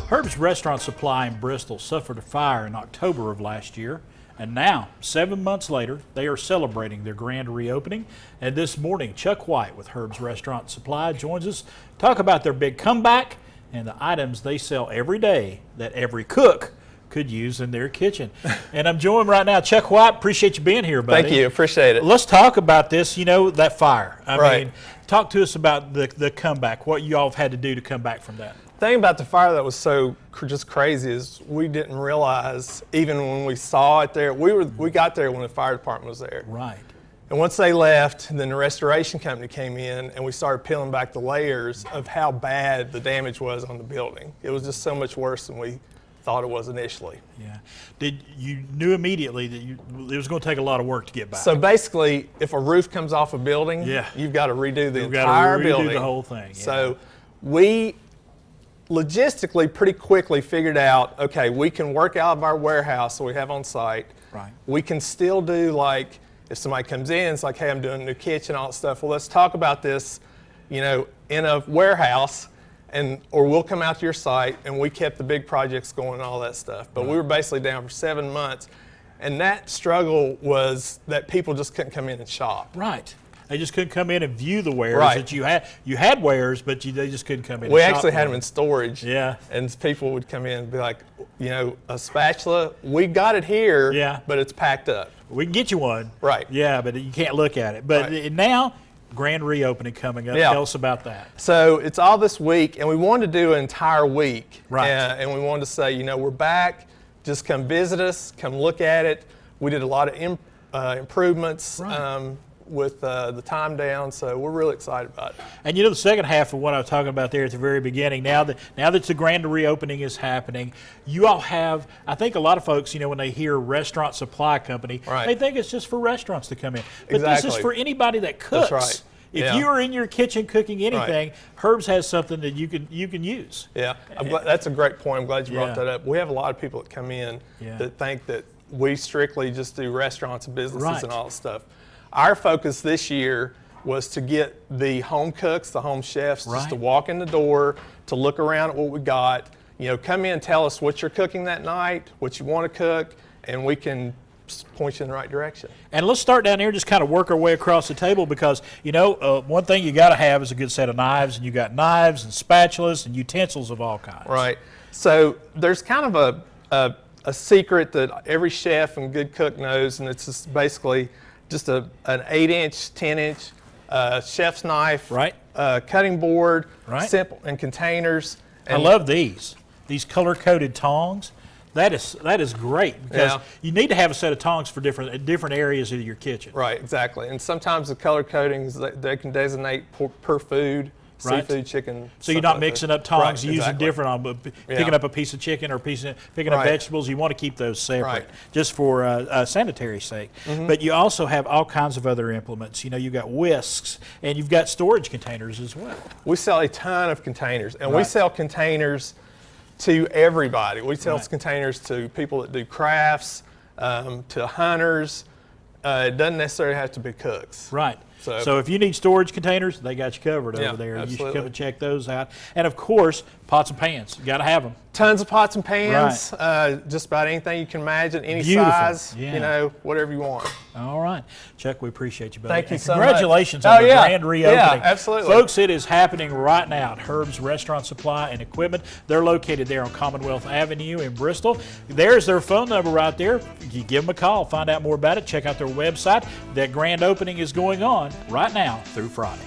Herb's Restaurant Supply in Bristol suffered a fire in October of last year, and now, 7 months later, they are celebrating their grand reopening. And this morning, Chuck White with Herb's Restaurant Supply joins us to talk about their big comeback and the items they sell every day that every cook could use in their kitchen. And I'm joined right now, Chuck White. Appreciate you being here, buddy. Thank you. Appreciate it. Let's talk about this, that fire. I Right. mean, talk to us about the comeback, what you all have had to do to come back from that. The thing about the fire that was so just crazy is we didn't realize, even when we saw it there, we got there when the fire department was there. Right. And once they left, then the restoration company came in and we started peeling back the layers of how bad the damage was on the building. It was just so much worse than we thought it was initially. Yeah. You knew immediately that it was going to take a lot of work to get back? So basically, if a roof comes off a building, Yeah. you've got to redo the You've entire got to redo building. the whole thing. Yeah. So we logistically pretty quickly figured out, okay, we can work out of our warehouse that we have on site. Right. We can still do, like, if somebody comes in, it's like, hey, I'm doing a new kitchen, all that stuff. Well, let's talk about this, in a warehouse, or we'll come out to your site, and we kept the big projects going and all that stuff. But we were basically down for 7 months, and that struggle was that people just couldn't come in and shop. Right. They just couldn't come in and view the wares Right. that you had. You had wares, but they just couldn't come in We and shop actually for had them in storage. Yeah. And people would come in and be like, a spatula, we got it here, Yeah. but it's packed up. We can get you one. Right. Yeah, but you can't look at it. But Right. now, grand reopening coming up. Yeah. Tell us about that. So it's all this week, and we wanted to do an entire week. Right. And we wanted to say, we're back. Just come visit us. Come look at it. We did a lot of improvements Right. with the time down, so we're really excited about it. And the second half of what I was talking about there at the very beginning, now that the grand reopening is happening, you all have, I think a lot of folks, when they hear Restaurant Supply Company, Right. they think it's just for restaurants to come in. But this is Exactly. for anybody that cooks. That's right. If Yeah. you are in your kitchen cooking anything, Herb's has something that you can use. Yeah, that's a great point. I'm glad you brought Yeah. that up. We have a lot of people that come in Yeah. that think that we strictly just do restaurants and businesses Right. and all that stuff. Our focus this year was to get the home cooks, the home chefs, just to Right. walk in the door, to look around at what we got, come in and tell us what you're cooking that night, what you want to cook, and we can point you in the right direction. And let's start down here and just kind of work our way across the table because, one thing you got to have is a good set of knives, and you got knives and spatulas and utensils of all kinds. Right. So there's kind of a secret that every chef and good cook knows, and it's just basically just an 8-inch, 10-inch chef's knife, Right. Cutting board, Right. simple, and containers. I And love these color-coded tongs. That is great because Yeah. you need to have a set of tongs for different areas of your kitchen. Right, exactly. And sometimes the color coatings, they can designate per food, Right. seafood, chicken. So you're stuff not like mixing that. up tongs, Right, using exactly. different on picking Yeah. up a piece of chicken or picking up Right. vegetables. You want to keep those separate, Right. just for sanitary sake. Mm-hmm. But you also have all kinds of other implements. You've got whisks and you've got storage containers as well. We sell a ton of containers, and we Right. sell containers to everybody. We sell Right. containers to people that do crafts, to hunters. It doesn't necessarily have to be cooks. Right. So- So if you need storage containers, they got you covered Yeah, over there. You should absolutely. come and check those out. And of course, pots and pans. You got to have them. Tons of pots and pans, just about anything you can imagine, any Beautiful. size, Yeah. whatever you want. All right. Chuck, we appreciate you, buddy. Thank you And so much. congratulations Oh, on the yeah. grand reopening. Yeah, absolutely. Folks, it is happening right now at Herb's Restaurant Supply and Equipment. They're located there on Commonwealth Avenue in Bristol. There's their phone number right there. You give them a call, find out more about it, check out their website. That grand opening is going on right now through Friday.